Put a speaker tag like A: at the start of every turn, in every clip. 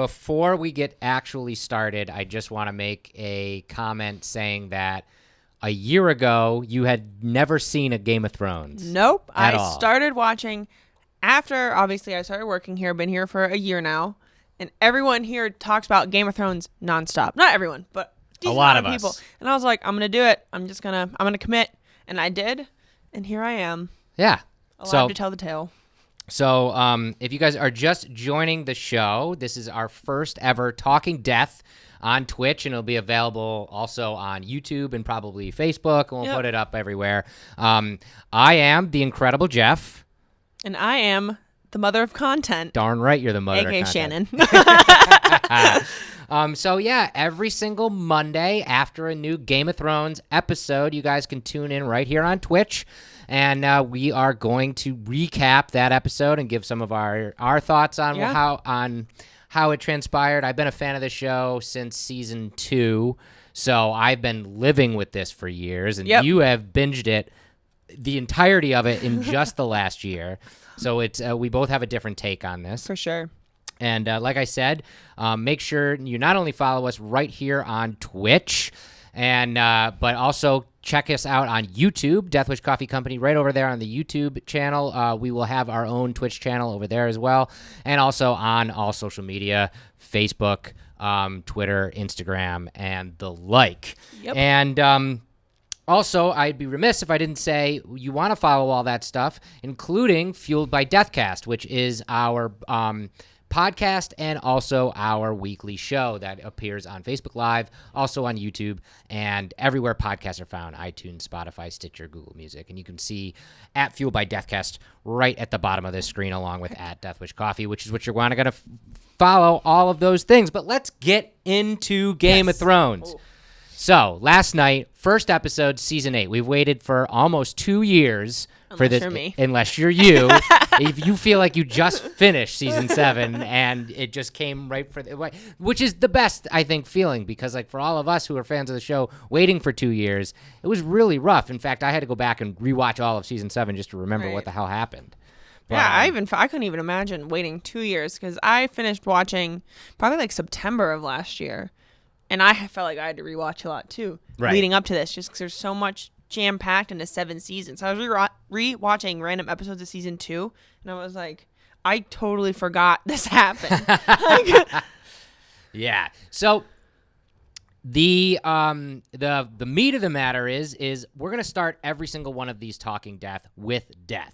A: before we get actually started, I just want to make a comment saying that a year ago, you had never seen a Game of Thrones.
B: Nope.
A: At
B: I
A: all.
B: started watching after, obviously, I started working here. Been here for a year now. And everyone here talks about Game of Thrones nonstop. Not everyone, but
A: A lot of
B: people.
A: us.
B: And I was like, I'm going to do it. I'm going to commit. And I did. And here I am.
A: Yeah.
B: Alive to tell the tale.
A: So if you guys are just joining the show, this is our first ever Talking Death on Twitch, and it'll be available also on YouTube and probably Facebook, and we'll put it up everywhere. I am the Incredible Jeff.
B: And I am the mother of content.
A: Darn right you're the mother
B: AKA
A: of content.
B: Shannon.
A: So yeah, every single Monday after a new Game of Thrones episode, you guys can tune in right here on Twitch. And we are going to recap that episode and give some of our thoughts on how it transpired. I've been a fan of the show since season 2, so I've been living with this for years, and you have binged it, the entirety of it, in just the last year. So it's we both have a different take on this.
B: For sure.
A: And like I said, make sure you not only follow us right here on Twitch, and but also check us out on YouTube, Death Wish Coffee Company, right over there on the YouTube channel. We will have our own Twitch channel over there as well, and also on all social media, Facebook, Twitter, Instagram, and the like.
B: Yep.
A: And also, I'd be remiss if I didn't say you want to follow all that stuff, including Fueled by Deathcast, which is our podcast and also our weekly show that appears on Facebook Live, also on YouTube, and everywhere podcasts are found: iTunes, Spotify, Stitcher, Google Music. And you can see at Fueled by Deathcast right at the bottom of this screen, along with at Deathwish Coffee, which is what you're going to follow all of those things. But let's get into Game of Thrones. Oh. So last night, first episode, season 8. We've waited for almost 2 years for this.
B: You're me.
A: Unless you're you. If you feel like you just finished season 7 and it just came right for which is the best, I think, feeling, because like for all of us who are fans of the show, waiting for 2 years, it was really rough. In fact, I had to go back and rewatch all of season 7 just to remember what the hell happened. But,
B: yeah, I couldn't even imagine waiting 2 years, because I finished watching probably like September of last year. And I felt like I had to rewatch a lot, too, leading up to this, just because there's so much jam-packed into 7 seasons. So I was re-watching random episodes of season 2, and I was like, I totally forgot this happened.
A: Yeah. So the meat of the matter is we're going to start every single one of these Talking Death with death.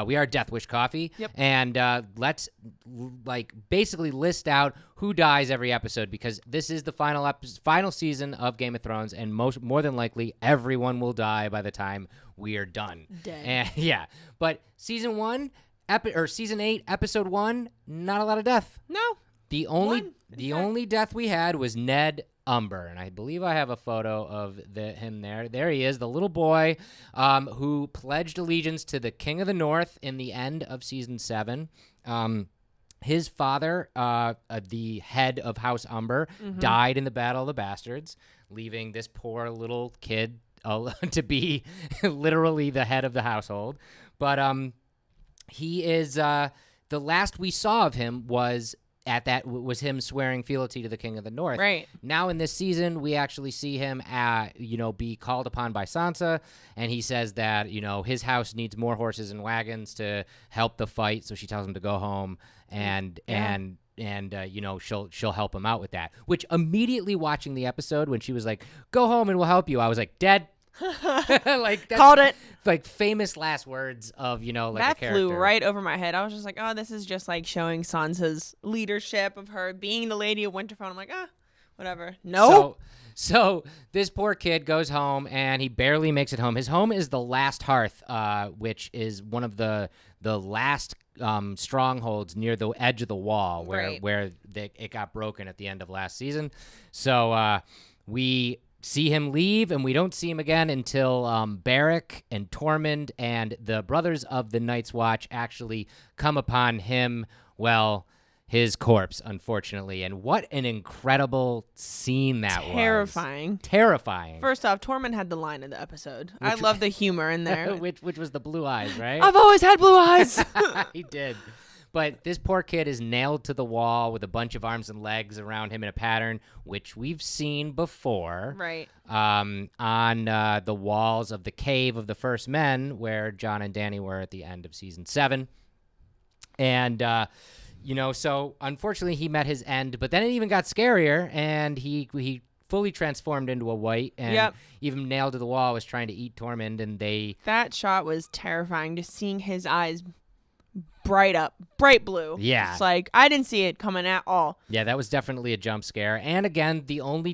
A: We are Death Wish Coffee, and let's basically list out who dies every episode, because this is the final season of Game of Thrones, and more than likely everyone will die by the time we are done.
B: Dead.
A: And, but season 8, episode 1, not a lot of death.
B: No.
A: The only death we had was Ned Umber, and I believe I have a photo of him there. There he is, the little boy who pledged allegiance to the King of the North in the end of season 7. His father, the head of House Umber, died in the Battle of the Bastards, leaving this poor little kid to be literally the head of the household. But he is the last we saw of him was him swearing fealty to the King of the North.
B: Right.
A: Now in this season, we actually see him, be called upon by Sansa, and he says that, his house needs more horses and wagons to help the fight. So she tells him to go home, and she'll help him out with that. Which immediately watching the episode, when she was like, "Go home and we'll help you," I was like, dead. Like that's,
B: called it.
A: Like famous last words of like
B: that
A: a character.
B: Flew right over my head. I was just like, oh, this is just like showing Sansa's leadership of her being the Lady of Winterfell. I'm like, whatever. No.
A: So this poor kid goes home, and he barely makes it home. His home is the Last Hearth, which is one of the last strongholds near the edge of the wall where it got broken at the end of last season. So we see him leave, and we don't see him again until Beric and Tormund and the brothers of the Night's Watch actually come upon him, his corpse, unfortunately. And what an incredible scene that was. Terrifying.
B: First off, Tormund had the line of the episode. I love the humor in there.
A: which was the blue eyes, right?
B: I've always had blue eyes.
A: He did. But this poor kid is nailed to the wall with a bunch of arms and legs around him in a pattern, which we've seen before.
B: Right.
A: On the walls of the cave of the First Men, where John and Danny were at the end of season 7. And, so unfortunately he met his end, but then it even got scarier, and he fully transformed into a white, and even nailed to the wall was trying to eat Tormund, and
B: that shot was terrifying, just seeing his eyes bright blue.
A: Yeah.
B: It's like, I didn't see it coming at all.
A: Yeah, that was definitely a jump scare. And again, the only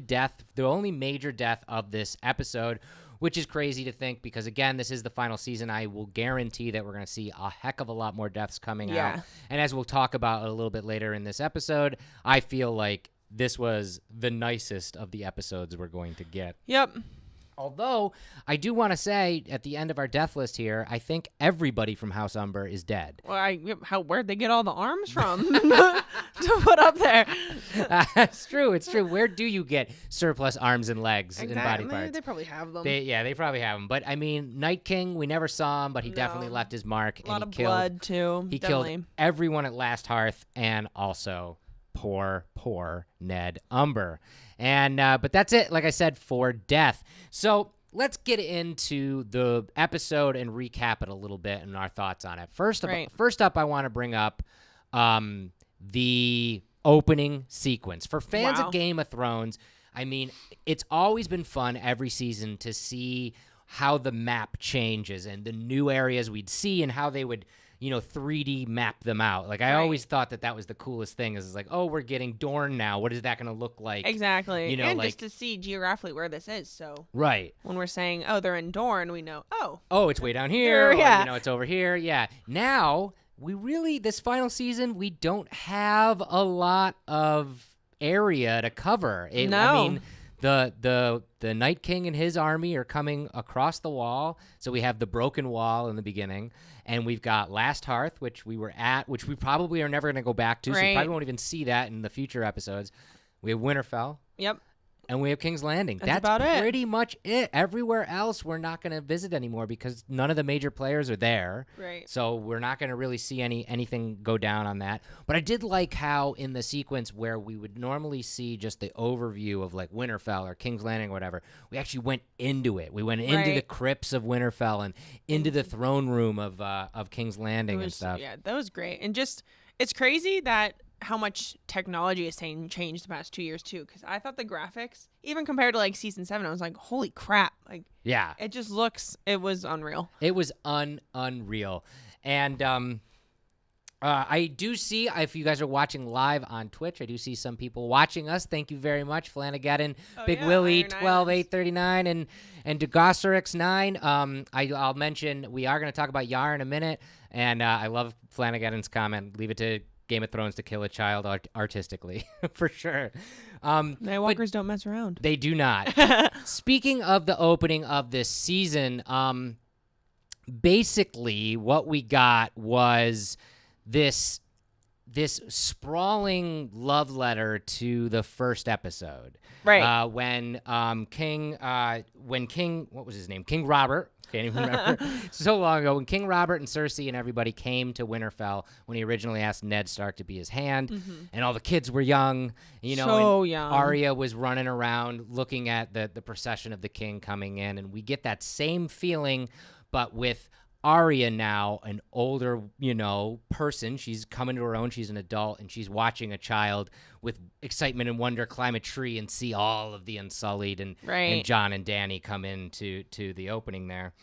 A: major death of this episode, which is crazy to think because, again, this is the final season. I will guarantee that we're going to see a heck of a lot more deaths coming out. And as we'll talk about a little bit later in this episode, I feel like this was the nicest of the episodes we're going to get.
B: Yep.
A: Although, I do want to say, at the end of our death list here, I think everybody from House Umber is dead.
B: Well, where'd they get all the arms from to put up there?
A: It's true. Where do you get surplus arms and legs and body parts?
B: They probably have them.
A: They probably have them. But, I mean, Night King, we never saw him, but he definitely left his mark.
B: A lot of blood, too.
A: He killed everyone at Last Hearth, and also poor Ned Umber. And but that's it, like I said, for death. So let's get into the episode and recap it a little bit and our thoughts on it. First up, I want to bring up the opening sequence. For fans of Game of Thrones, I mean, it's always been fun every season to see how the map changes and the new areas we'd see and how they would 3D map them out. Like, I always thought that was the coolest thing is like, oh, we're getting Dorne now. What is that going to look like?
B: Exactly. And just to see geographically where this is. So
A: right.
B: When we're saying, oh, they're in Dorne, we know,
A: it's way down here. Or, it's over here. Yeah. Now, this final season, we don't have a lot of area to cover. I mean, the Night King and his army are coming across the wall. So we have the broken wall in the beginning. And we've got Last Hearth, which we were at, which we probably are never going to go back to. So we probably won't even see that in the future episodes. We have Winterfell.
B: Yep.
A: And we have King's Landing.
B: That's about
A: pretty much it. Everywhere else, we're not going to visit anymore because none of the major players are there.
B: Right.
A: So we're not going to really see anything go down on that. But I did like how in the sequence where we would normally see just the overview of like Winterfell or King's Landing or whatever, we actually went into it. We went into the crypts of Winterfell and into the throne room of King's Landing and stuff.
B: Yeah, that was great. And just, it's crazy that how much technology has changed the past 2 years too, because I thought the graphics, even compared to like season 7, I was like, holy crap. Like, yeah, it just it was unreal.
A: It was unreal. And I do see, if you guys are watching live on Twitch, I do see some people watching us. Thank you very much, Flanagan, Big Willie 12839 and DeGosserix9. I'll mention we are going to talk about Yar in a minute, and I love Flanagan's comment. Leave it to Game of Thrones to kill a child artistically, for sure.
B: Nightwalkers don't mess around.
A: They do not. Speaking of the opening of this season, basically what we got was this sprawling love letter to the first episode.
B: Right.
A: When King, what was his name? King Robert. Can't even remember. So long ago, when King Robert and Cersei and everybody came to Winterfell, when he originally asked Ned Stark to be his hand, and all the kids were young,
B: so young.
A: Arya was running around looking at the procession of the king coming in, and we get that same feeling, but with Arya now, an older, person. She's coming to her own. She's an adult, and she's watching a child with excitement and wonder climb a tree and see all of the Unsullied and John and Danny come into the opening there.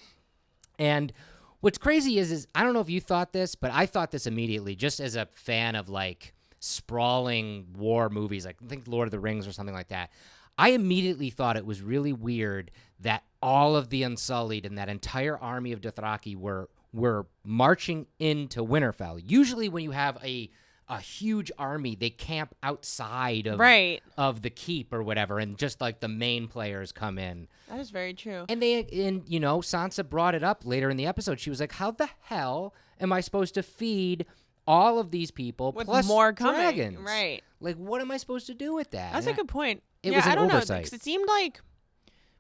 A: And what's crazy is I don't know if you thought this, but I thought this immediately, just as a fan of like sprawling war movies, like I think Lord of the Rings or something like that. I immediately thought it was really weird that all of the Unsullied and that entire army of Dothraki were marching into Winterfell. Usually when you have a huge army, they camp outside of the keep or whatever, and just like the main players come in.
B: That is very true.
A: And Sansa brought it up later in the episode. She was like, how the hell am I supposed to feed all of these people
B: with
A: plus
B: more coming?
A: Dragons?
B: Right.
A: Like, what am I supposed to do with that?
B: That's a good point.
A: It was an
B: I don't
A: oversight.
B: know, 'cause it seemed like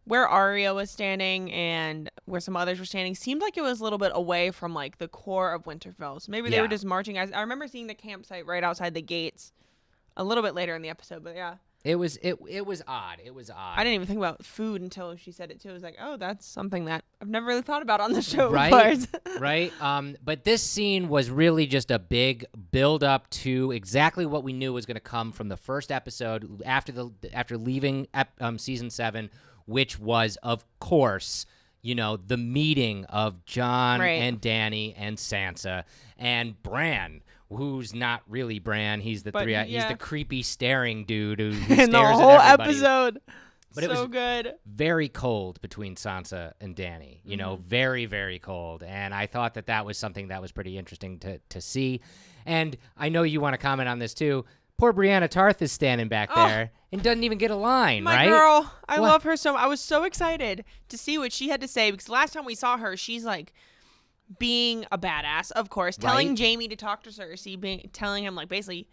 B: where Arya was standing and where some others were standing seemed like it was a little bit away from like the core of Winterfell. So maybe they were just marching. I remember seeing the campsite right outside the gates a little bit later in the episode, but yeah.
A: It was odd. It was odd.
B: I didn't even think about food until she said it too. I was like, oh, that's something that I've never really thought about on the show.
A: Right? Right. But this scene was really just a big build up to exactly what we knew was going to come from the first episode after leaving season 7, which was, of course, the meeting of Jon and Dany and Sansa and Bran, who's not really Bran. He's the he's the creepy staring dude who stares
B: in the
A: at
B: whole
A: everybody.
B: episode.
A: But
B: so
A: it was
B: good.
A: Very cold between Sansa and Dany. Very, very cold. And I thought that was something that was pretty interesting to see. And I know you want to comment on this too. Poor Brianna Tarth is standing back there and doesn't even get a line,
B: my girl, I love her so. I was so excited to see what she had to say because last time we saw her, she's like being a badass, of course, telling Jaime to talk to Cersei, telling him like basically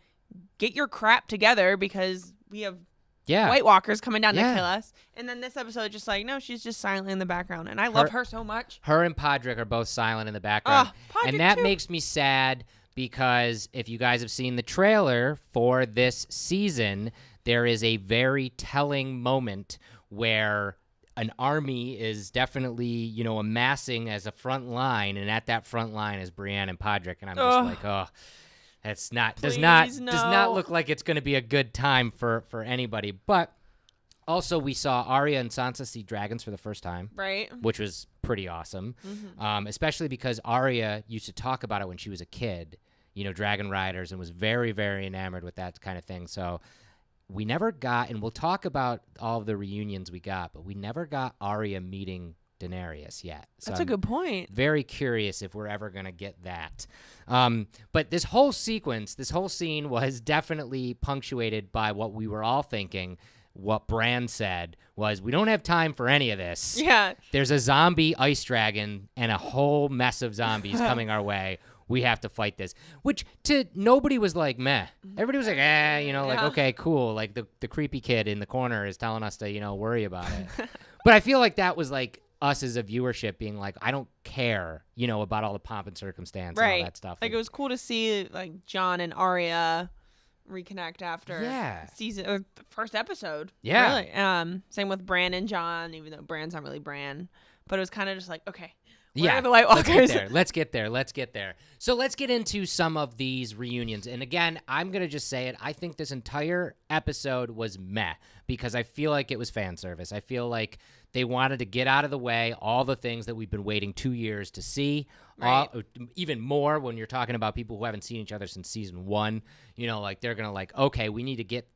B: get your crap together because we have White Walkers coming down to kill us. And then this episode, just like, no, she's just silent in the background, and I love her so much.
A: Her and Podrick are both silent in the background, and that makes me sad. Because if you guys have seen the trailer for this season, there is a very telling moment where an army is definitely, amassing as a front line, and at that front line is Brienne and Podrick, and I'm just like, oh, that's not does not look like it's going to be a good time for anybody. But also, we saw Arya and Sansa see dragons for the first time,
B: right?
A: Which was pretty awesome, especially because Arya used to talk about it when she was a kid, dragon riders, and was very, very enamored with that kind of thing. So we never got, and we'll talk about all of the reunions we got, but we never got Arya meeting Daenerys yet. So
B: that's a good point.
A: Very curious if we're ever going to get that. But this whole scene was definitely punctuated by what we were all thinking. What Bran said was, we don't have time for any of this.
B: Yeah.
A: There's a zombie ice dragon and a whole mess of zombies coming our way. We have to fight this. Which nobody was like, meh. Everybody was like, like, okay, cool. Like the creepy kid in the corner is telling us to, worry about it. But I feel like that was like us as a viewership being like, I don't care, about all the pomp and circumstance and all that stuff.
B: Like it was cool to see like Jon and Arya reconnect after season or the first episode. Really. Same with Bran and Jon, even though Bran's not really Bran, but it was kind of just like, okay, where are the White Walkers?
A: Let's get there. So let's get into some of these reunions. And again, I'm gonna just say it. I think this entire episode was meh because I feel like it was fan service. I feel like they wanted to get out of the way all the things that we've been waiting 2 years to see. Even more when you're talking about people who haven't seen each other since season 1. Like they're gonna okay, we need to get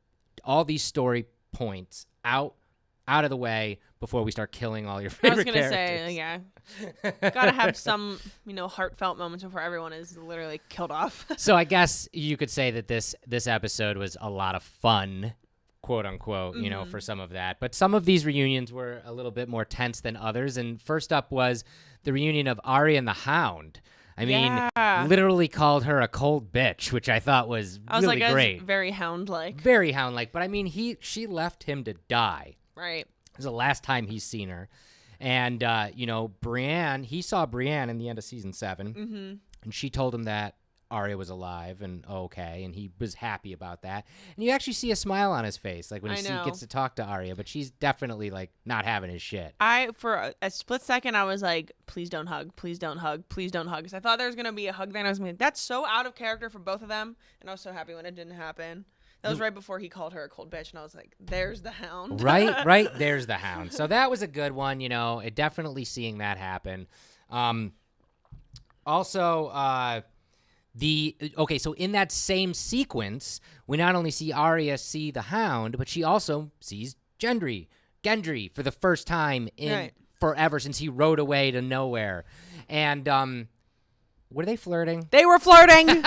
A: all these story points out of the way before we start killing all your favorite characters.
B: I was gonna say, gotta have some, heartfelt moments before everyone is literally killed off.
A: So I guess you could say that this episode was a lot of fun, quote unquote, for some of that. But some of these reunions were a little bit more tense than others. And first up was the reunion of Arya and the Hound. I mean, literally called her a cold bitch, which I thought was really great.
B: Very Hound-like.
A: Very Hound-like. But I mean, she left him to die.
B: Right.
A: It was the last time he's seen her. And, Brienne, he saw Brienne in the end of season 7. And she told him that Arya was alive and okay, and he was happy about that. And you actually see a smile on his face, like when he gets to talk to Arya, but she's definitely like not having his shit.
B: For a split second, I was like, please don't hug, please don't hug, please don't hug. Because I thought there was going to be a hug there, and I was like, that's so out of character for both of them. And I was so happy when it didn't happen. That was right before he called her a cold bitch, and I was like, there's the Hound.
A: Right, there's the Hound. So that was a good one, it definitely seeing that happen. So in that same sequence, we not only see Arya see the Hound, but she also sees Gendry for the first time in forever since he rode away to nowhere. And were they flirting?
B: They were flirting.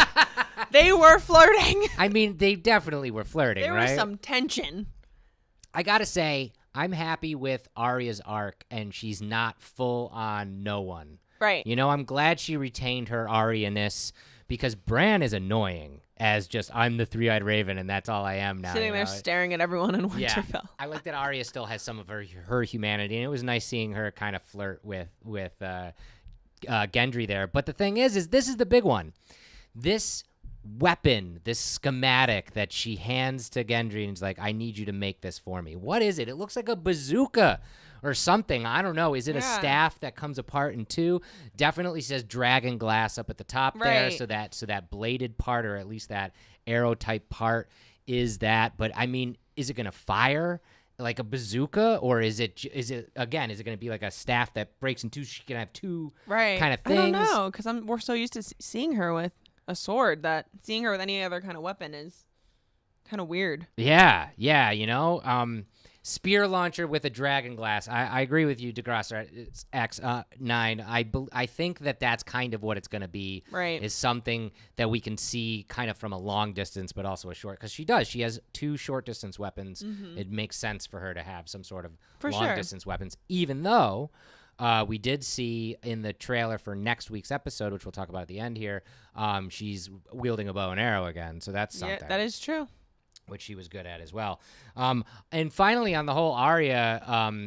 B: They were flirting.
A: I mean, they definitely were flirting,
B: there was some tension.
A: I gotta say, I'm happy with Arya's arc, and she's not full on no one.
B: Right.
A: I'm glad she retained her Arya-ness, because Bran is annoying, as just I'm the three-eyed raven and that's all I am now.
B: Sitting there staring at everyone in Winterfell.
A: Yeah, I like that Arya still has some of her humanity, and it was nice seeing her kind of flirt with Gendry there. But the thing is this is the big one. This weapon, this schematic that she hands to Gendry and is like, I need you to make this for me. What is it? It looks like a bazooka or something. I don't know. Is it a staff that comes apart in two? Definitely says dragon glass up at the top there, so that bladed part, or at least that arrow type part, is that. But I mean, is it going to fire like a bazooka, or is it going to be like a staff that breaks in two? She can have two kind of things.
B: I don't know, because we're so used to seeing her with a sword that seeing her with any other kind of weapon is kind of weird.
A: Yeah, you know. Spear launcher with a dragon glass. I agree with you, DeGrasser. It's X9. I think that's kind of what it's going to be.
B: Right.
A: Is something that we can see kind of from a long distance, but also a short. Because she has two short distance weapons. Mm-hmm. It makes sense for her to have some sort of long distance weapons. Even though we did see in the trailer for next week's episode, which we'll talk about at the end here, she's wielding a bow and arrow again. So that's something.
B: Yeah, that is true.
A: Which she was good at as well. And finally, on the whole Arya,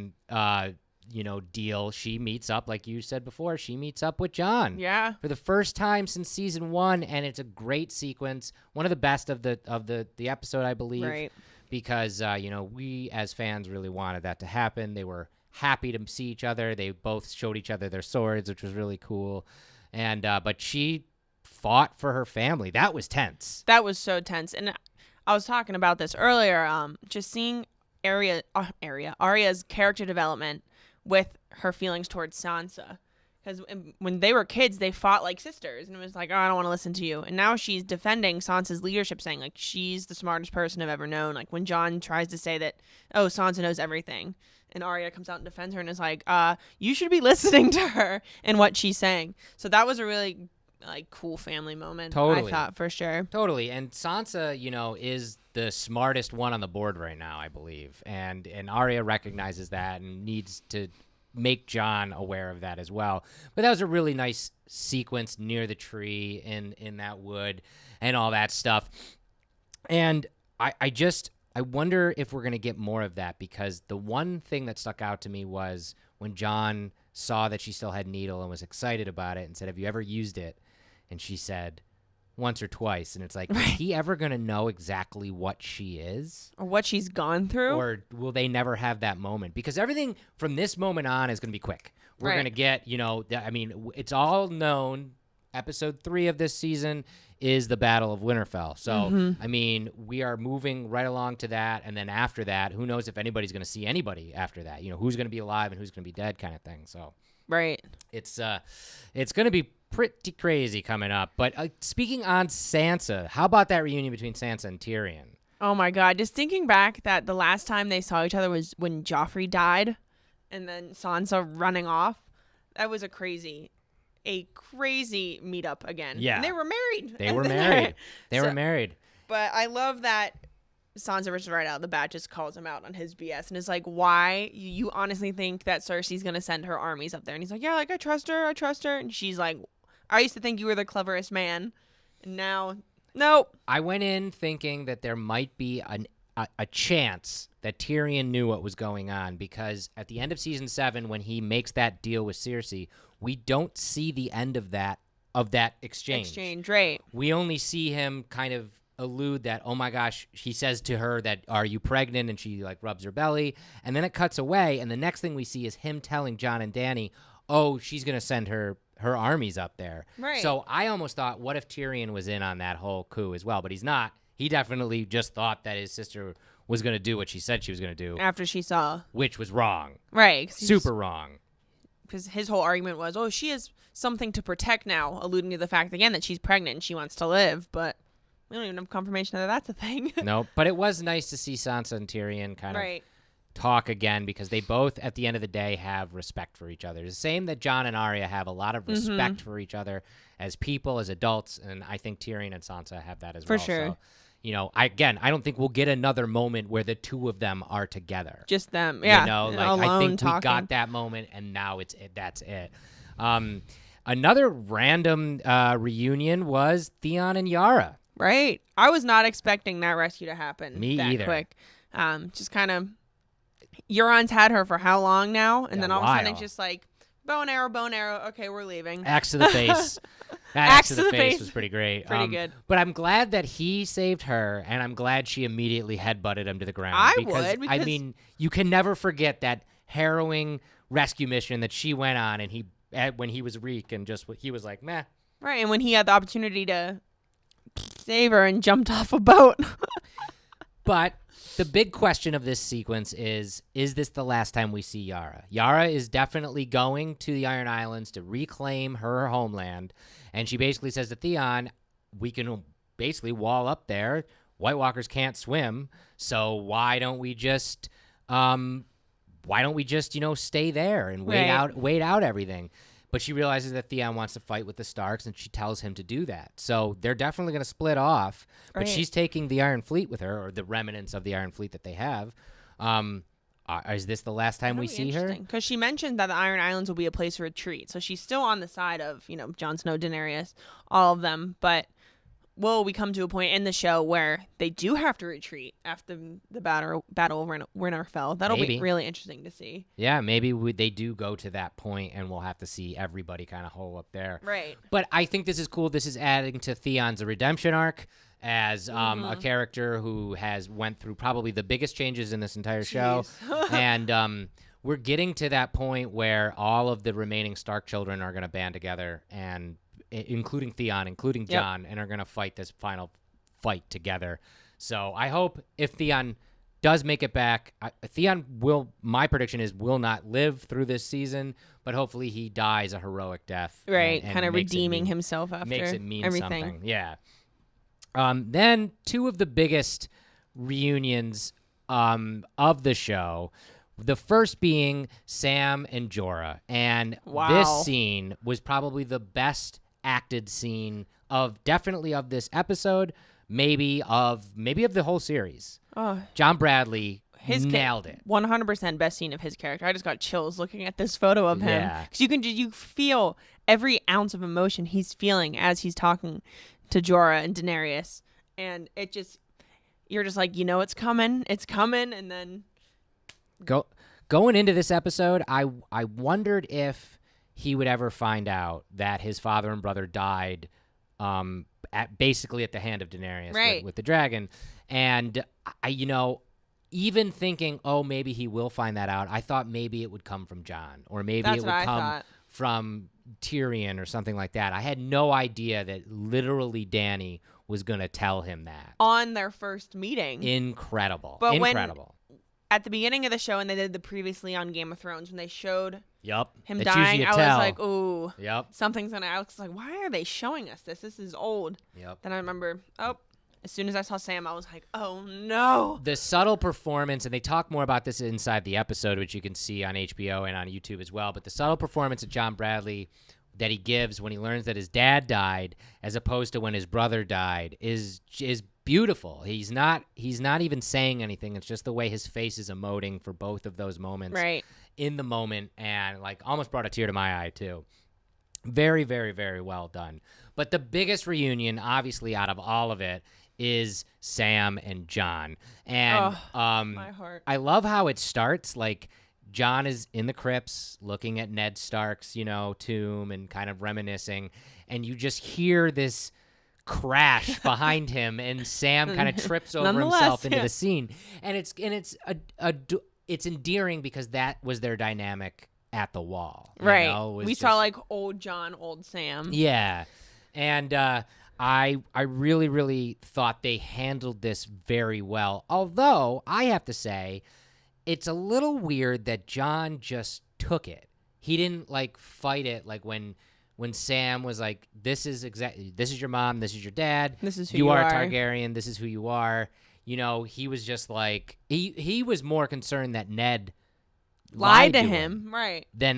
A: deal, she meets up, like you said before, she meets up with Jon.
B: Yeah.
A: For the first time since season 1, and it's a great sequence, one of the best of the episode, I believe.
B: Right.
A: Because we as fans really wanted that to happen. They were happy to see each other. They both showed each other their swords, which was really cool. And but she fought for her family. That was tense.
B: That was so tense. And I was talking about this earlier, just seeing Arya's character development with her feelings towards Sansa. Because when they were kids, they fought like sisters. And it was like, oh, I don't want to listen to you. And now she's defending Sansa's leadership, saying, like, she's the smartest person I've ever known. Like, when Jon tries to say that, oh, Sansa knows everything. And Arya comes out and defends her and is like, you should be listening to her and what she's saying. So that was a really cool family moment. Totally. I thought, for sure.
A: Totally. And Sansa, is the smartest one on the board right now, I believe. And Arya recognizes that and needs to make Jon aware of that as well. But that was a really nice sequence near the tree in that wood and all that stuff. And I wonder if we're going to get more of that, because the one thing that stuck out to me was when Jon saw that she still had Needle and was excited about it and said, have you ever used it? And she said, once or twice. And it's like, is he ever going to know exactly what she is?
B: Or what she's gone through?
A: Or will they never have that moment? Because everything from this moment on is going to be quick. We're going to get, it's all known. Episode 3 of this season is the Battle of Winterfell. So, we are moving right along to that. And then after that, who knows if anybody's going to see anybody after that? Who's going to be alive and who's going to be dead kind of thing. So, it's going to be pretty crazy coming up. But speaking on Sansa, how about that reunion between Sansa and Tyrion?
B: Oh my God. Just thinking back that the last time they saw each other was when Joffrey died and then Sansa running off. That was a crazy meetup again. Yeah. And they were married.
A: They were married.
B: But I love that Sansa just right out of the bat just calls him out on his BS and is like, why? You honestly think that Cersei's going to send her armies up there? And he's like, yeah, I trust her. And she's like, I used to think you were the cleverest man. And now, nope.
A: I went in thinking that there might be a chance that Tyrion knew what was going on, because at the end of season 7, when he makes that deal with Cersei, we don't see the end of that exchange.
B: Right.
A: We only see him kind of allude that, oh my gosh, he says to her that, are you pregnant? And she rubs her belly. And then it cuts away. And the next thing we see is him telling Jon and Dany, oh, she's going to send her armies up there.
B: Right.
A: So I almost thought, what if Tyrion was in on that whole coup as well? But he's not. He definitely just thought that his sister was going to do what she said she was going to do.
B: After she saw.
A: Which was wrong.
B: Right.
A: Super wrong.
B: Because his whole argument was, oh, she has something to protect now, alluding to the fact, again, that she's pregnant and she wants to live. But we don't even have confirmation that that's a thing.
A: No, but it was nice to see Sansa and Tyrion kind of talk again, because they both, at the end of the day, have respect for each other. It's the same that Jon and Arya have a lot of respect for each other as people, as adults, and I think Tyrion and Sansa have that as well.
B: For sure.
A: So, I don't think we'll get another moment where the two of them are together.
B: Just them, yeah.
A: I think we got that moment, and now that's it. Another random reunion was Theon and Yara.
B: Right. I was not expecting that rescue to happen
A: Me
B: that
A: either.
B: quick. Just kind of, Euron's had her for how long now? And then all of a sudden it's just like, bow and arrow. Okay, we're leaving.
A: Axe to the face. That axe to the face was pretty great.
B: Pretty good.
A: But I'm glad that he saved her, and I'm glad she immediately headbutted him to the ground.
B: I
A: because,
B: would.
A: I mean, you can never forget that harrowing rescue mission that she went on, and when he was weak, and he was like, meh.
B: Right, and when he had the opportunity to save her and jumped off a boat.
A: But the big question of this sequence is this the last time we see Yara? Yara is definitely going to the Iron Islands to reclaim her homeland, and she basically says to Theon, we can basically wall up there. White Walkers can't swim, so why don't we just stay there and wait out everything? But she realizes that Theon wants to fight with the Starks, and she tells him to do that. So they're definitely going to split off. But she's taking the Iron Fleet with her, or the remnants of the Iron Fleet that they have. Is this the last time we see her?
B: Because she mentioned that the Iron Islands will be a place of retreat. So she's still on the side of, Jon Snow, Daenerys, all of them. But will we come to a point in the show where they do have to retreat after the battle of Winterfell? That'll be really interesting to see.
A: Yeah, maybe they do go to that point, and we'll have to see everybody kind of hole up there.
B: Right.
A: But I think this is cool. This is adding to Theon's redemption arc as a character who has went through probably the biggest changes in this entire show. And we're getting to that point where all of the remaining Stark children are going to band together, and including Theon, including Jon, and are going to fight this final fight together. So I hope if Theon does make it back, Theon my prediction is, will not live through this season, but hopefully he dies a heroic death.
B: Right, and kind of redeeming himself after
A: makes it mean
B: everything.
A: Something. Yeah. Then two of the biggest reunions of the show. The first being Sam and Jorah. And this scene was probably the best acted scene definitely of this episode, maybe of the whole series. John Bradley nailed it.
B: 100% best scene of his character. I just got chills looking at this photo of him. Because you feel every ounce of emotion he's feeling as he's talking to Jorah and Daenerys. And you're just like, it's coming, and then
A: Going into this episode, I wondered if he would ever find out that his father and brother died basically at the hand of Daenerys with the dragon. And I even thinking, maybe he will find that out, I thought maybe it would come from Jon, or maybe it would come from Tyrion or something like that. I had no idea that literally Dany was going to tell him that.
B: On their first meeting.
A: Incredible.
B: But
A: Incredible.
B: At the beginning of the show, and they did the previously on Game of Thrones, when they showed him
A: That's
B: dying, I was like, ooh, something's
A: going
B: to... I was like, why are they showing us this? This is old. Then I remember, as soon as I saw Sam, I was like, oh, no.
A: The subtle performance, and they talk more about this inside the episode, which you can see on HBO and on YouTube as well, but the subtle performance of John Bradley that he gives when he learns that his dad died as opposed to when his brother died is beautiful. He's not even saying anything. It's just the way his face is emoting for both of those moments in the moment, and almost brought a tear to my eye too. Very, very, very well done. But the biggest reunion, obviously, out of all of it is Sam and Jon. And
B: my heart.
A: I love how it starts. Jon is in the crypts looking at Ned Stark's, tomb and kind of reminiscing, and you just hear this crash behind him, and Sam kind of trips over himself into the scene, and it's endearing because that was their dynamic at the wall.
B: We saw old Jon, old Sam.
A: Yeah, and I really, really thought they handled this very well. Although I have to say, it's a little weird that Jon just took it. He didn't fight it when Sam was like, this is your mom, this is your dad,
B: this is who
A: you are a Targaryen, this is who you are. He was just he was more concerned that Ned lied to him, than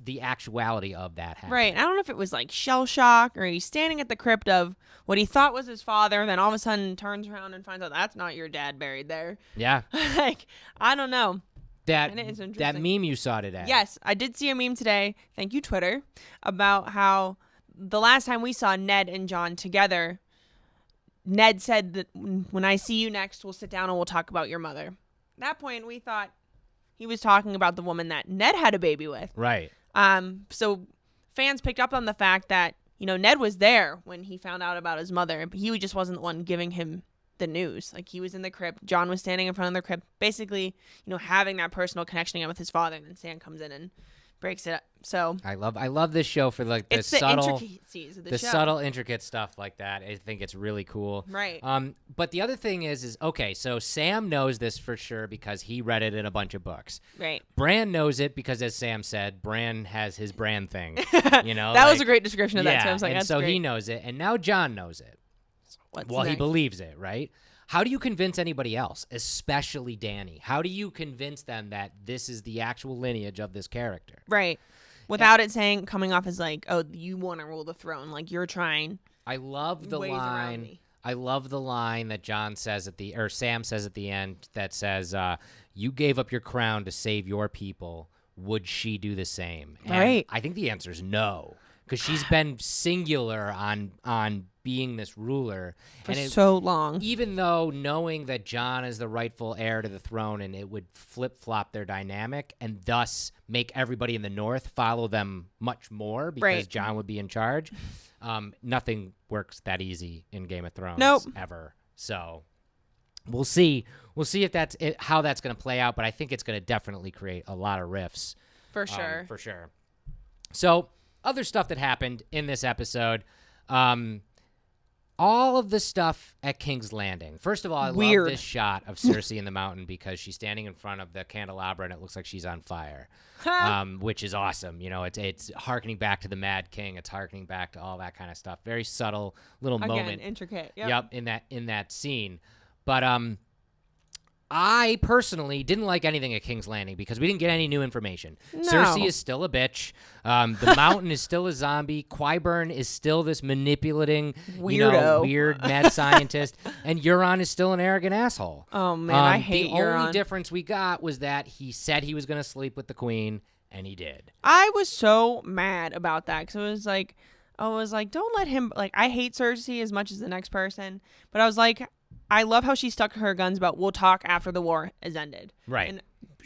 A: the actuality of that happening.
B: Right. I don't know if it was shell shock, or he's standing at the crypt of what he thought was his father, then all of a sudden turns around and finds out that's not your dad buried there.
A: Yeah.
B: I don't know.
A: That meme you saw today.
B: Yes, I did see a meme today. Thank you, Twitter, about how the last time we saw Ned and Jon together, Ned said that when I see you next, we'll sit down and we'll talk about your mother. At that point, we thought he was talking about the woman that Ned had a baby with.
A: Right.
B: So fans picked up on the fact that, Ned was there when he found out about his mother, but he just wasn't the one giving him the news. Like, he was in the crypt. John was standing in front of the crypt, basically, having that personal connection again with his father, and then Sam comes in and breaks it up. So
A: I love this show for like the subtle
B: intricacies of the show.
A: Subtle intricate stuff like that. I think it's really cool.
B: Right.
A: But the other thing is okay, so Sam knows this for sure because he read it in a bunch of books.
B: Right.
A: Bran knows it because, as Sam said, Bran has his Bran thing.
B: That was a great description of that too. I was like,
A: and
B: that's
A: so
B: great.
A: He knows it, and now John knows it.
B: What's
A: Well,
B: next?
A: he believes it, right? How do you convince anybody else, especially Dany? How do you convince them that this is the actual lineage of this character?
B: Right. Without it coming off as like, oh, you want to rule the throne. Like, you're trying.
A: I love the
B: ways around
A: line.
B: me.
A: I love the line that Sam says at the end that says, you gave up your crown to save your people. Would she do the same? And
B: right.
A: I think the answer is no, because she's been singular on being this ruler
B: for so long.
A: Even though knowing that John is the rightful heir to the throne, and it would flip-flop their dynamic and thus make everybody in the North follow them much more because John would be in charge. Nothing works that easy in Game of Thrones ever. So we'll see. We'll see if that's how that's going to play out, but I think it's going to definitely create a lot of rifts.
B: For sure.
A: For sure. So other stuff that happened in this episode, all of the stuff at King's Landing. First of all, I love this shot of Cersei in the mountain because she's standing in front of the candelabra and it looks like she's on fire, which is awesome. It's harkening back to the Mad King. It's harkening back to all that kind of stuff. Very subtle little moment.
B: Intricate.
A: Yep, in that scene. But I personally didn't like anything at King's Landing because we didn't get any new information.
B: No.
A: Cersei is still a bitch. The Mountain is still a zombie. Qyburn is still this manipulating,
B: weirdo,
A: weird mad scientist. And Euron is still an arrogant asshole.
B: Oh, man, I hate Euron.
A: The only difference we got was that he said he was going to sleep with the queen, and he did.
B: I was so mad about that because I was like, don't let him, I hate Cersei as much as the next person, but I was like, I love how she stuck to her guns about we'll talk after the war has ended.
A: Right.
B: And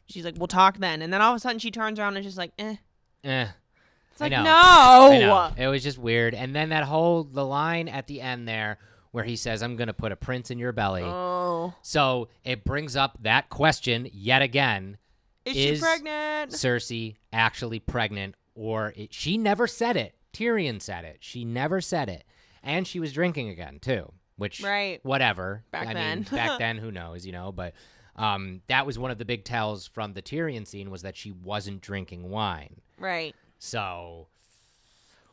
B: she's like, we'll talk then. And then all of a sudden she turns around and is just like, eh. It's like, no.
A: I know. It was just weird. And then the line at the end there where he says, I'm going to put a prince in your belly.
B: Oh.
A: So it brings up that question yet again.
B: Is she pregnant?
A: Cersei actually pregnant? Or she never said it. Tyrion said it. She never said it. And she was drinking again, too. Which, whatever.
B: Back then,
A: who knows, But that was one of the big tells from the Tyrion scene was that she wasn't drinking wine.
B: Right.
A: So,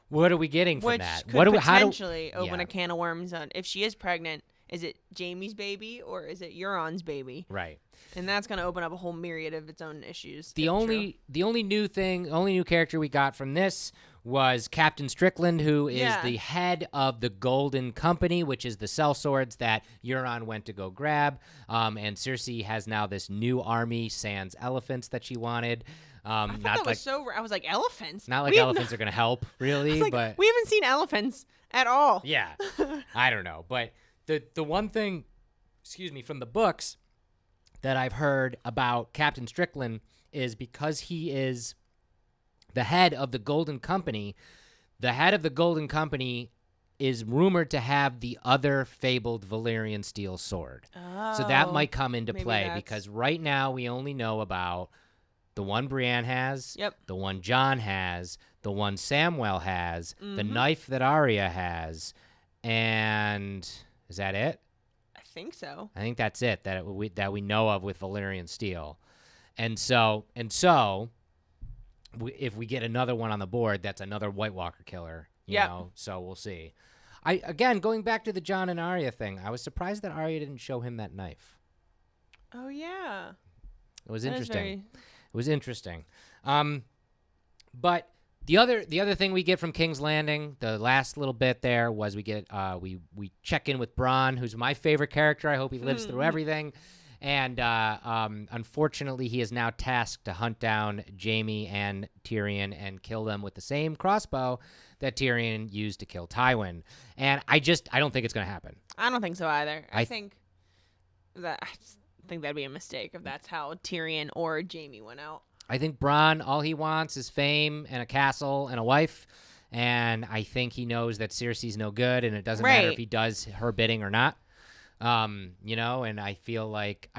A: what are we getting from that?
B: Which could potentially open a can of worms on if she is pregnant. Is it Jaime's baby or is it Euron's baby?
A: Right.
B: And that's going to open up a whole myriad of its own issues.
A: The only new character we got from this was Captain Strickland, who is the head of the Golden Company, which is the sellswords that Euron went to go grab. And Cersei has now this new army, sans elephants, that she wanted.
B: I was like, elephants?
A: Not like elephants are going to help, really. But
B: we haven't seen elephants at all.
A: Yeah. I don't know. But the one thing, from the books that I've heard about Captain Strickland is because he is the head of the Golden Company, is rumored to have the other fabled Valyrian steel sword.
B: Oh,
A: so that might come into play because right now we only know about the one Brienne has, the one Jon has, the one Samwell has, the knife that Arya has, and is that it?
B: I think so.
A: I think that's it that we know of with Valyrian steel. And so if we get another one on the board, that's another White Walker killer, you know, so we'll see. Again, going back to the Jon and Arya thing, I was surprised that Arya didn't show him that knife.
B: Oh, yeah.
A: It was interesting. It was interesting. But the other thing we get from King's Landing, the last little bit there, was we get we check in with Bronn, who's my favorite character. I hope he lives through everything. And unfortunately, he is now tasked to hunt down Jaime and Tyrion and kill them with the same crossbow that Tyrion used to kill Tywin. And I don't think it's going to happen.
B: I don't think so either. I think that'd be a mistake if that's how Tyrion or Jaime went out.
A: I think Bronn, all he wants is fame and a castle and a wife. And I think he knows that Cersei's no good, and it doesn't matter if he does her bidding or not. And I feel like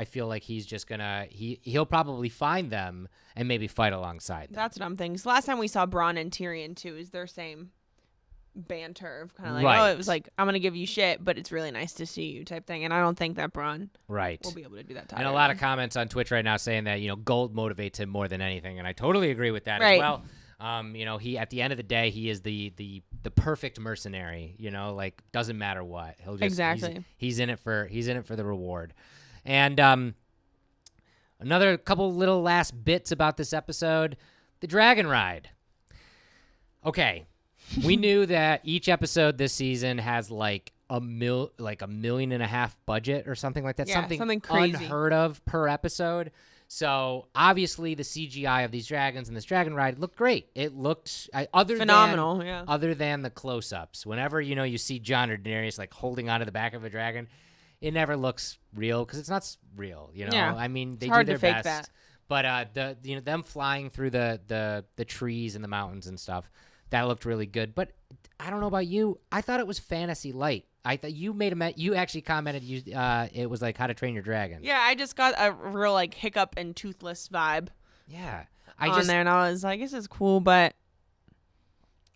A: he's just gonna he'll probably find them and maybe fight alongside them.
B: That's what I'm thinking. So last time we saw Bronn and Tyrion too is their same banter of kind of like, oh, it was like, I'm gonna give you shit, but it's really nice to see you type thing. And I don't think that Bronn will be able to do that.
A: And a lot of comments on Twitch right now saying that gold motivates him more than anything, and I totally agree with that as well. He at the end of the day, he is the perfect mercenary. Like doesn't matter what, he'll just he's in it for the reward. And another couple little last bits about this episode, the dragon ride. Okay, we knew that each episode this season has like $1.5 million budget or something like that.
B: Yeah, something crazy,
A: unheard of per episode. So obviously the CGI of these dragons and this dragon ride looked great. It looked
B: phenomenal.
A: Other than the close-ups, whenever you see Jon or Daenerys like holding onto the back of a dragon, it never looks real because it's not real.
B: Yeah.
A: I mean, they
B: do
A: their
B: fake
A: best.
B: That.
A: But them flying through the trees and the mountains and stuff, that looked really good. But I don't know about you. I thought it was fantasy light. I thought you actually commented it was like How to Train Your Dragon.
B: Yeah, I just got a real like hiccup and toothless vibe.
A: Yeah,
B: there, and I was like, this is cool, but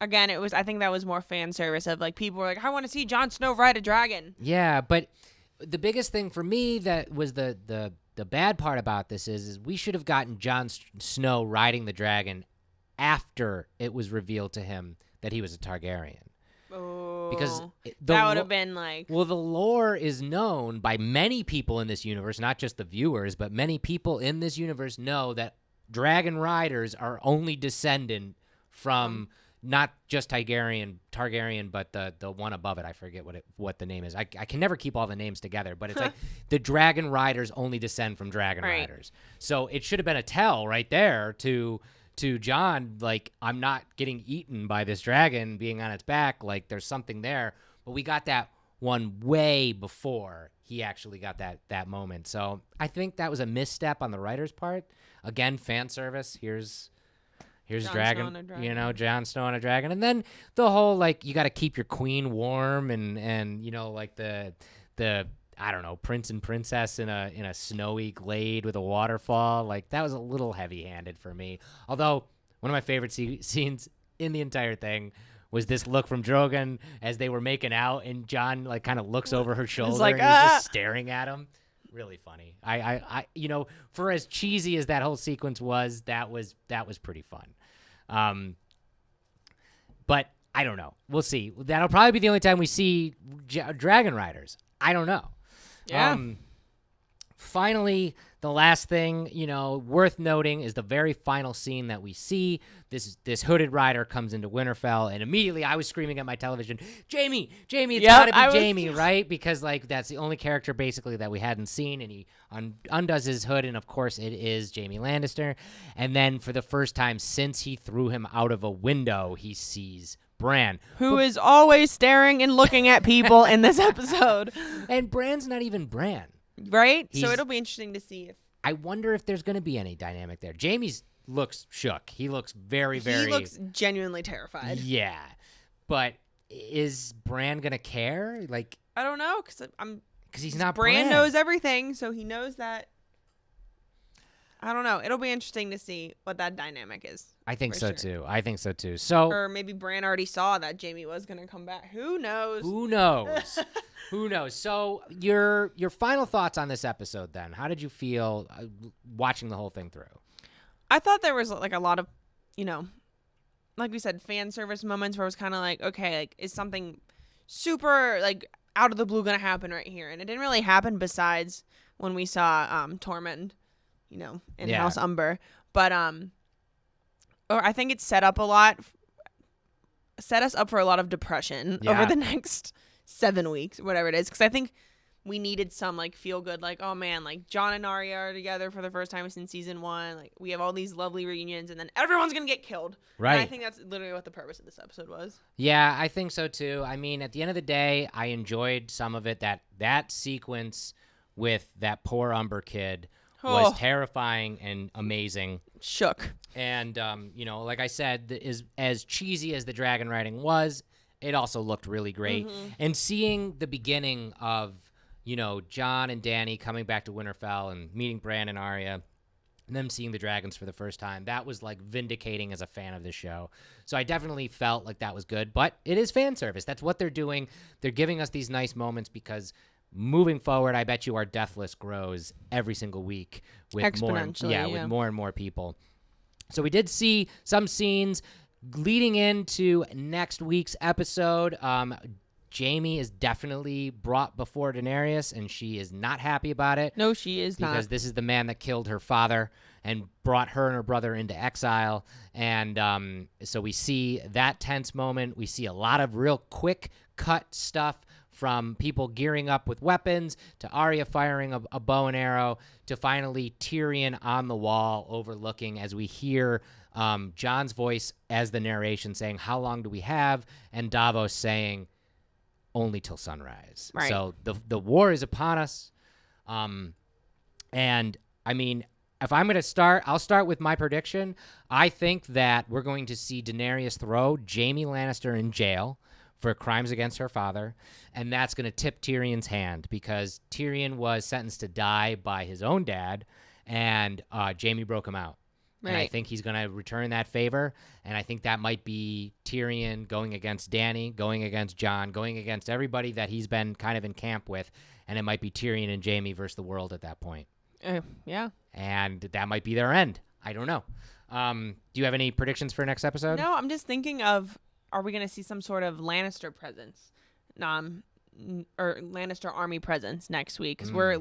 B: again, I think that was more fan service of like people were like, I want to see Jon Snow ride a dragon.
A: Yeah, but the biggest thing for me that was the bad part about this is we should have gotten Jon Snow riding the dragon after it was revealed to him that he was a Targaryen. Because
B: that would have been like...
A: Well, the lore is known by many people in this universe, not just the viewers, but many people in this universe know that dragon riders are only descendant from not just Targaryen, but the one above it. I forget what the name is. I can never keep all the names together, but it's like the dragon riders only descend from dragon riders. So it should have been a tell right there to Jon, like, I'm not getting eaten by this dragon being on its back. Like, there's something there. But we got that one way before he actually got that moment. So I think that was a misstep on the writer's part. Again, fan service. Here's dragon, Jon Snow on a dragon. And then the whole, like, you got to keep your queen warm and like the I don't know, prince and princess in a snowy glade with a waterfall. Like, that was a little heavy-handed for me. Although, one of my favorite scenes in the entire thing was this look from Drogon as they were making out, and Jon, like, kind of looks over her shoulder and he's just staring at him. Really funny. I for as cheesy as that whole sequence was, that was pretty fun. But I don't know. We'll see. That'll probably be the only time we see dragon riders. I don't know.
B: Yeah.
A: Finally, the last thing, worth noting is the very final scene that we see. This hooded rider comes into Winterfell, and immediately I was screaming at my television, Jaime, it's gotta be Jaime, right? Because, like, that's the only character basically that we hadn't seen, and he undoes his hood, and of course it is Jaime Lannister. And then for the first time since he threw him out of a window, he sees Bran,
B: who is always staring and looking at people in this episode.
A: And Bran's not even Bran.
B: Right? So it'll be interesting to see if...
A: I wonder if there's going to be any dynamic there. Jamie's looks shook. He looks very, very...
B: He looks genuinely terrified.
A: Yeah. But is Bran going to care? Like,
B: I don't know, because
A: he's not
B: Bran knows everything, so he knows that... I don't know. It'll be interesting to see what that dynamic is.
A: I think so too. So,
B: or maybe Bran already saw that Jaime was going to come back. Who knows?
A: Who knows? So your final thoughts on this episode then. How did you feel watching the whole thing through?
B: I thought there was like a lot of, like we said, fan service moments where it was kind of like, okay, like, is something super like out of the blue going to happen right here? And it didn't really happen besides when we saw Tormund, in House Umber. But or I think it set us up for a lot of depression over the next 7 weeks, whatever it is. Because I think we needed some like feel good, like, oh man, like John and Arya are together for the first time since season 1. Like we have all these lovely reunions, and then everyone's gonna get killed.
A: Right.
B: And I think that's literally what the purpose of this episode was.
A: Yeah, I think so too. I mean, at the end of the day, I enjoyed some of it. That sequence with that poor Umber kid was terrifying and amazing.
B: Shook.
A: And, like I said, as cheesy as the dragon riding was, it also looked really great. Mm-hmm. And seeing the beginning of, John and Dany coming back to Winterfell and meeting Bran and Arya, and them seeing the dragons for the first time, that was, like, vindicating as a fan of the show. So I definitely felt like that was good. But it is fan service. That's what they're doing. They're giving us these nice moments because moving forward, I bet you our death list grows every single week with
B: exponentially,
A: with more and more people. So we did see some scenes leading into next week's episode. Jaime is definitely brought before Daenerys, and she is not happy about it.
B: No, she is not.
A: Because this is the man that killed her father and brought her and her brother into exile. And so we see that tense moment. We see a lot of real quick cut stuff from people gearing up with weapons to Arya firing a bow and arrow to finally Tyrion on the wall overlooking as we hear Jon's voice as the narration saying, "How long do we have?" and Davos saying, "Only till sunrise."
B: Right.
A: So the war is upon us. And I mean, if I'm going to start, I'll start with my prediction. I think that we're going to see Daenerys throw Jaime Lannister in jail for crimes against her father, and that's going to tip Tyrion's hand because Tyrion was sentenced to die by his own dad, and Jaime broke him out. Right. And I think he's going to return that favor, and I think that might be Tyrion going against Dany, going against Jon, going against everybody that he's been kind of in camp with, and it might be Tyrion and Jaime versus the world at that point.
B: Yeah.
A: And that might be their end. I don't know. Do you have any predictions for next episode?
B: No, I'm just thinking of, are we going to see some sort of Lannister presence, or Lannister army presence next week? Because we're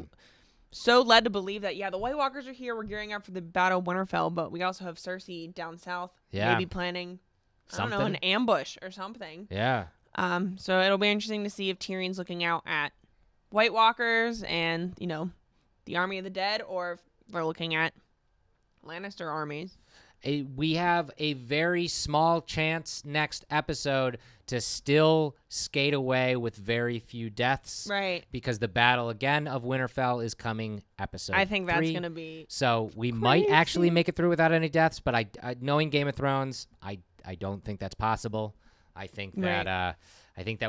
B: so led to believe that, the White Walkers are here. We're gearing up for the Battle of Winterfell, but we also have Cersei down south, maybe planning,
A: something.
B: I don't know, an ambush or something.
A: Yeah.
B: So it'll be interesting to see if Tyrion's looking out at White Walkers and, the Army of the Dead, or if they're looking at Lannister armies.
A: We have a very small chance next episode to still skate away with very few deaths.
B: Right.
A: Because the battle, again, of Winterfell is coming episode 3.
B: I think that's going to be
A: So we might actually make it through without any deaths, but I knowing Game of Thrones, I don't think that's possible. I think that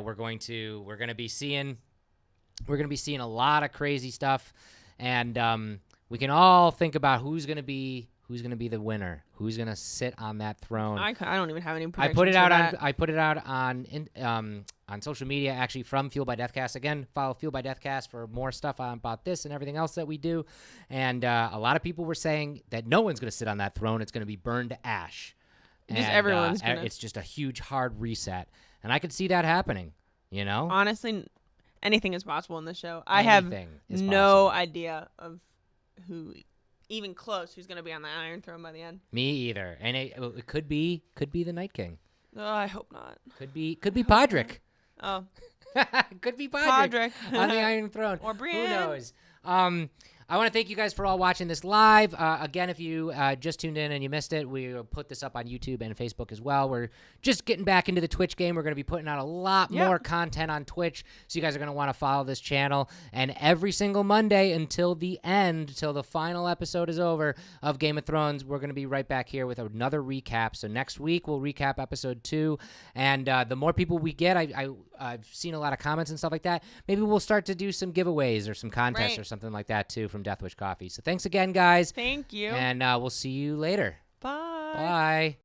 A: we're going to be seeing a lot of crazy stuff, and we can all think about who's going to be the winner, who's going to sit on that throne.
B: I don't even have any predictions.
A: I put it out on social media, actually, from Fueled by Deathcast. Again, follow Fueled by Deathcast for more stuff about this and everything else that we do. And a lot of people were saying that no one's going to sit on that throne. It's going to be burned to ash.
B: Just everyone's going to.
A: It's just a huge hard reset, and I could see that happening.
B: Honestly, anything is possible in this show. I have no idea of who. Even close, who's going to be on the Iron Throne by the end? Me
A: either. And it could be the Night King.
B: Oh, I hope not.
A: Could be Podrick.
B: Oh.
A: Could be Podrick on the Iron Throne.
B: Or Brienne.
A: Who knows? I want to thank you guys for all watching this live. Again, if you just tuned in and you missed it, we'll put this up on YouTube and Facebook as well. We're just getting back into the Twitch game. We're going to be putting out a lot more content on Twitch, so you guys are going to want to follow this channel. And every single Monday until the end, till the final episode is over of Game of Thrones, we're going to be right back here with another recap. So next week, we'll recap episode 2. And the more people we get, I've seen a lot of comments and stuff like that. Maybe we'll start to do some giveaways or some contests or something like that, too, from Deathwish Coffee. So thanks again, guys.
B: Thank you.
A: And we'll see you later.
B: Bye.
A: Bye.